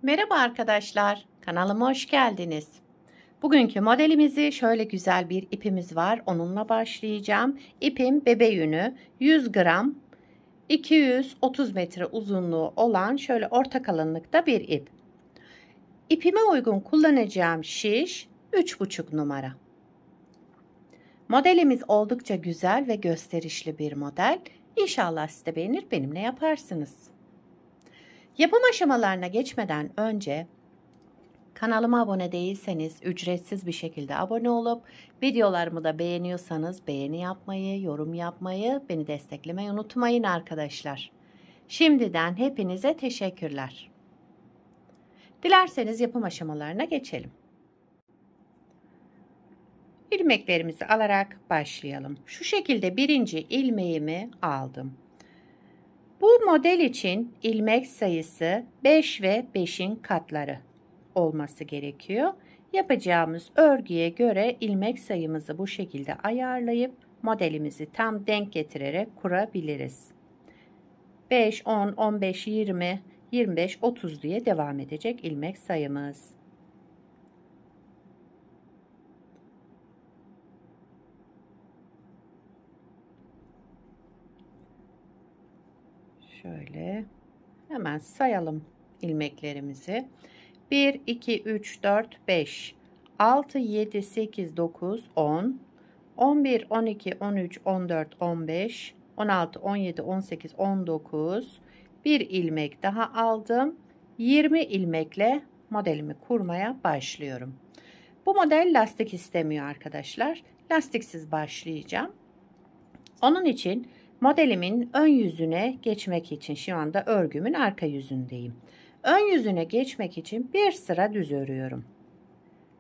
Merhaba arkadaşlar, kanalıma hoş geldiniz. Bugünkü modelimizi şöyle güzel bir ipimiz var, onunla başlayacağım. İpim bebe yünü 100 gram 230 metre uzunluğu olan şöyle orta kalınlıkta bir ip. İpime uygun kullanacağım şiş 3,5 numara. Modelimiz oldukça güzel ve gösterişli bir model. İnşallah siz de beğenir, benimle yaparsınız. Yapım aşamalarına geçmeden önce kanalıma abone değilseniz ücretsiz bir şekilde abone olup videolarımı da beğeniyorsanız beğeni yapmayı, yorum yapmayı, beni desteklemeyi unutmayın arkadaşlar. Şimdiden hepinize teşekkürler. Dilerseniz yapım aşamalarına geçelim. İlmeklerimizi alarak başlayalım. Şu şekilde birinci ilmeğimi aldım. Bu model için ilmek sayısı 5 ve 5'in katları olması gerekiyor. Yapacağımız örgüye göre ilmek sayımızı bu şekilde ayarlayıp modelimizi tam denk getirerek kurabiliriz. 5, 10, 15, 20, 25, 30 diye devam edecek ilmek sayımız. Şöyle hemen sayalım ilmeklerimizi. 1, 2, 3, 4, 5, 6, 7, 8, 9, 10, 11, 12, 13, 14, 15, 16, 17, 18, 19. Bir ilmek daha aldım. 20 ilmekle modelimi kurmaya başlıyorum. Bu model lastik istemiyor arkadaşlar. Lastiksiz başlayacağım. Onun için modelimin ön yüzüne geçmek için şu anda örgümün arka yüzündeyim. Ön yüzüne geçmek için bir sıra düz örüyorum.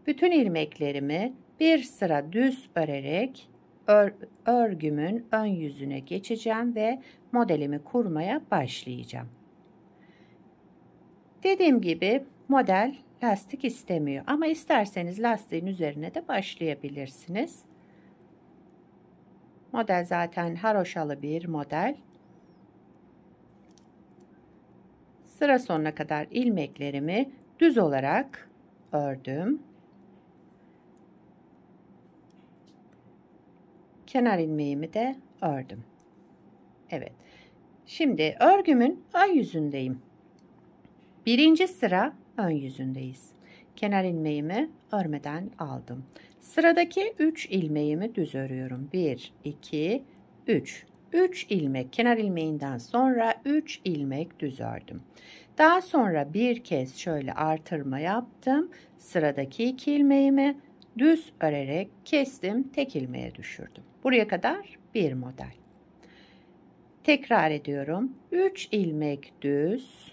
Bütün ilmeklerimi bir sıra düz örerek örgümün ön yüzüne geçeceğim ve modelimi kurmaya başlayacağım. Dediğim gibi model lastik istemiyor ama isterseniz lastiğin üzerine de başlayabilirsiniz. Model zaten haroşalı bir model. Sıra sonuna kadar ilmeklerimi düz olarak ördüm. Kenar ilmeğimi de ördüm. Evet. Şimdi örgümün ön yüzündeyim. Birinci sıra ön yüzündeyiz. Kenar ilmeğimi örmeden aldım. Sıradaki 3 ilmeğimi düz örüyorum. 1, 2, 3. 3 ilmek kenar ilmeğinden sonra 3 ilmek düz ördüm. Daha sonra bir kez şöyle artırma yaptım. Sıradaki 2 ilmeğimi düz örerek kestim, tek ilmeğe düşürdüm. Buraya kadar bir model. Tekrar ediyorum. 3 ilmek düz,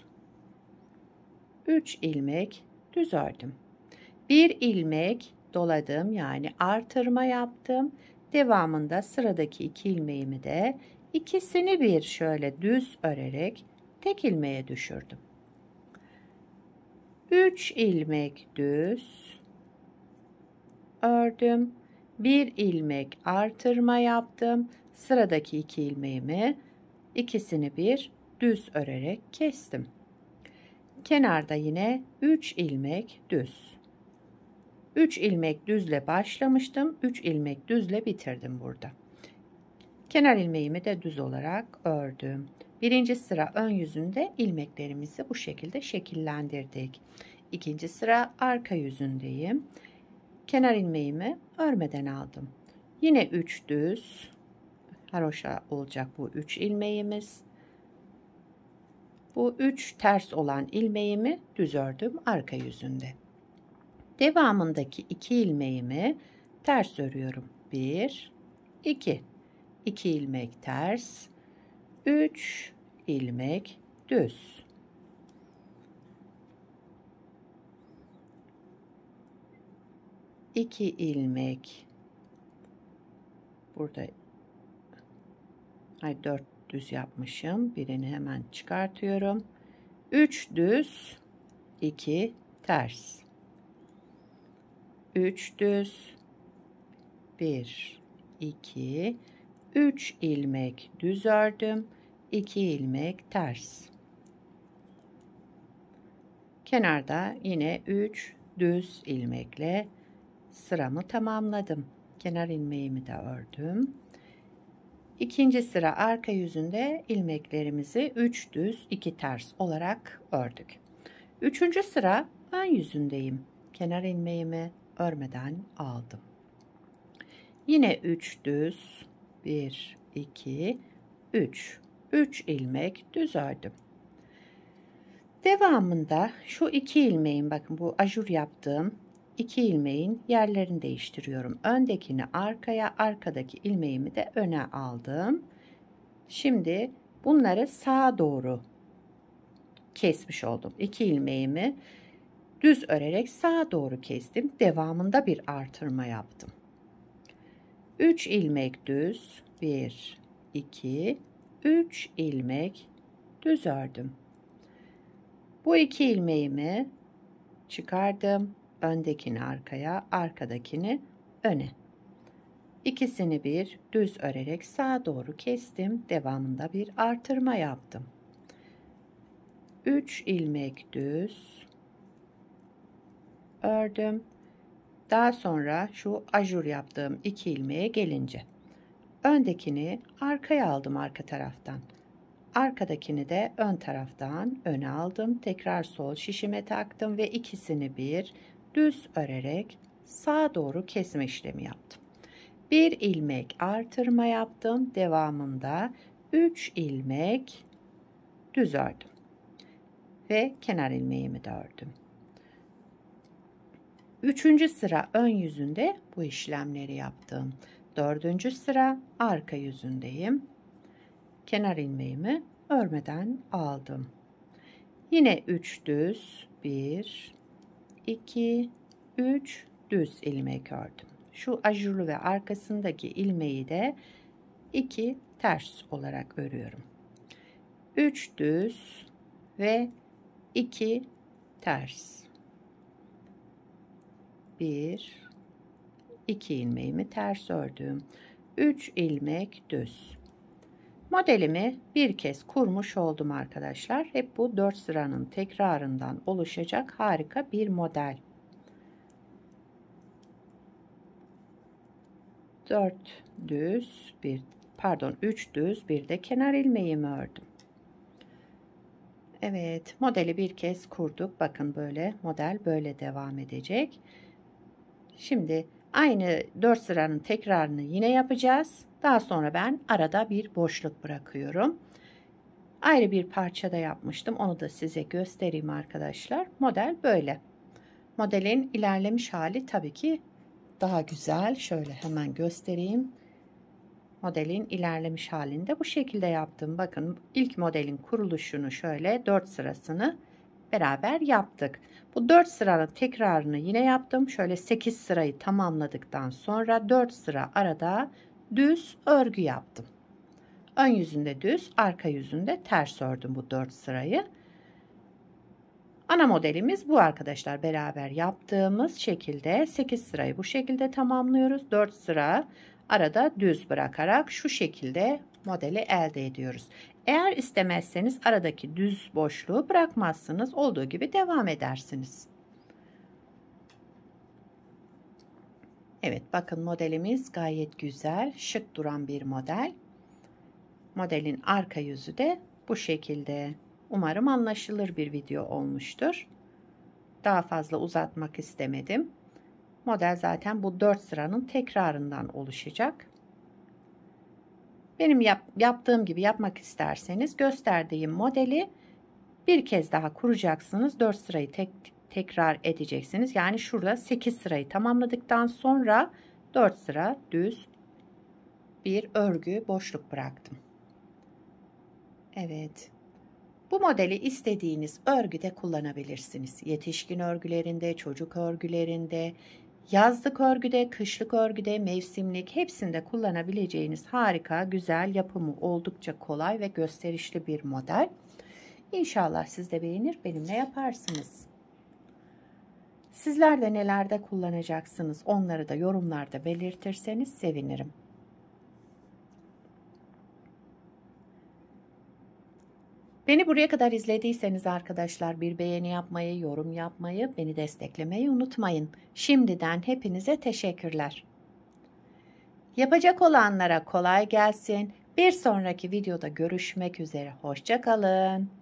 3 ilmek düz ördüm. Bir ilmek doladım, yani artırma yaptım. Devamında sıradaki 2 ilmeğimi de ikisini bir şöyle düz örerek tek ilmeğe düşürdüm. 3 ilmek düz ördüm. Bir ilmek artırma yaptım. Sıradaki 2 ilmeğimi ikisini bir düz örerek kestim. Kenarda yine 3 ilmek düz. 3 ilmek düzle başlamıştım. 3 ilmek düzle bitirdim burada. Kenar ilmeğimi de düz olarak ördüm. Birinci sıra ön yüzünde ilmeklerimizi bu şekilde şekillendirdik. İkinci sıra arka yüzündeyim. Kenar ilmeğimi örmeden aldım. Yine 3 düz. Haroşa olacak bu 3 ilmeğimiz. Bu 3 ters olan ilmeğimi düz ördüm arka yüzünde. Devamındaki 2 ilmeğimi ters örüyorum. 1, 2. 2 ilmek ters. 3 ilmek düz. İki ilmek burada 4 düz yapmışım. Birini hemen çıkartıyorum. 3 düz, 2 ters. 3 düz, 1, 2, 3 ilmek düz ördüm. 2 ilmek ters. Kenarda yine 3 düz ilmekle sıramı tamamladım. Kenar ilmeğimi de ördüm. İkinci sıra arka yüzünde ilmeklerimizi 3 düz 2 ters olarak ördük. Üçüncü sıra ön yüzündeyim. Kenar ilmeğimi örmeden aldım. Yine 3 düz 1 2 3 ilmek düz ördüm. Devamında şu 2 ilmeğin, bakın bu ajur yaptığım 2 ilmeğin yerlerini değiştiriyorum. Öndekini arkaya, arkadaki ilmeğimi de öne aldım. Şimdi bunları sağa doğru kesmiş oldum. 2 ilmeğimi düz örerek sağa doğru kestim. Devamında bir artırma yaptım. 3 ilmek düz 1 2 3 ilmek düz ördüm. Bu 2 ilmeğimi çıkardım. Öndekini arkaya, arkadakini öne. İkisini bir düz örerek sağa doğru kestim. Devamında bir artırma yaptım. 3 ilmek düz ördüm. Daha sonra şu ajur yaptığım 2 ilmeğe gelince öndekini arkaya aldım, arka taraftan. Arkadakini de ön taraftan öne aldım. Tekrar sol şişime taktım ve ikisini bir düz örerek sağa doğru kesme işlemi yaptım. Bir ilmek artırma yaptım. Devamında 3 ilmek düz ördüm. Ve kenar ilmeğimi de ördüm. Üçüncü sıra ön yüzünde bu işlemleri yaptım. Dördüncü sıra arka yüzündeyim. Kenar ilmeğimi örmeden aldım. Yine 3 düz 1 2 3 düz ilmek ördüm. Şu ajurlu ve arkasındaki ilmeği de 2 ters olarak örüyorum. 3 düz ve 2 ters. 1 2 ilmeğimi ters ördüm. 3 ilmek düz. Modelimi bir kez kurmuş oldum arkadaşlar. Hep bu 4 sıranın tekrarından oluşacak harika bir model. 4 düz bir, pardon 3 düz bir de kenar ilmeğimi ördüm. Evet, modeli bir kez kurduk. Bakın böyle model böyle devam edecek. Şimdi aynı 4 sıranın tekrarını yine yapacağız. Daha sonra ben arada bir boşluk bırakıyorum. Ayrı bir parçada yapmıştım. Onu da size göstereyim arkadaşlar. Model böyle. Modelin ilerlemiş hali tabii ki daha güzel. Şöyle hemen göstereyim. Modelin ilerlemiş halinde bu şekilde yaptım. Bakın ilk modelin kuruluşunu şöyle 4 sırasını beraber yaptık. Bu 4 sıranın tekrarını yine yaptım. Şöyle 8 sırayı tamamladıktan sonra 4 sıra arada düz örgü yaptım. Ön yüzünde düz, arka yüzünde ters ördüm bu 4 sırayı. Ana modelimiz bu arkadaşlar. Beraber yaptığımız şekilde 8 sırayı bu şekilde tamamlıyoruz. 4 sıra arada düz bırakarak şu şekilde modeli elde ediyoruz. Eğer istemezseniz aradaki düz boşluğu bırakmazsınız. Olduğu gibi devam edersiniz. Evet, bakın modelimiz gayet güzel, şık duran bir model. Modelin arka yüzü de bu şekilde. Umarım anlaşılır bir video olmuştur. Daha fazla uzatmak istemedim. Model zaten bu 4 sıranın tekrarından oluşacak. Benim yaptığım gibi yapmak isterseniz gösterdiğim modeli bir kez daha kuracaksınız. 4 sırayı tekrar edeceksiniz. Yani şurada 8 sırayı tamamladıktan sonra 4 sıra düz bir örgü boşluk bıraktım. Evet. Bu modeli istediğiniz örgüde kullanabilirsiniz. Yetişkin örgülerinde, çocuk örgülerinde, yazlık örgüde, kışlık örgüde, mevsimlik hepsinde kullanabileceğiniz harika, güzel, yapımı oldukça kolay ve gösterişli bir model. İnşallah siz de beğenir, benimle yaparsınız. Sizler de nelerde kullanacaksınız, onları da yorumlarda belirtirseniz sevinirim. Beni buraya kadar izlediyseniz arkadaşlar bir beğeni yapmayı, yorum yapmayı, beni desteklemeyi unutmayın. Şimdiden hepinize teşekkürler. Yapacak olanlara kolay gelsin. Bir sonraki videoda görüşmek üzere. Hoşça kalın.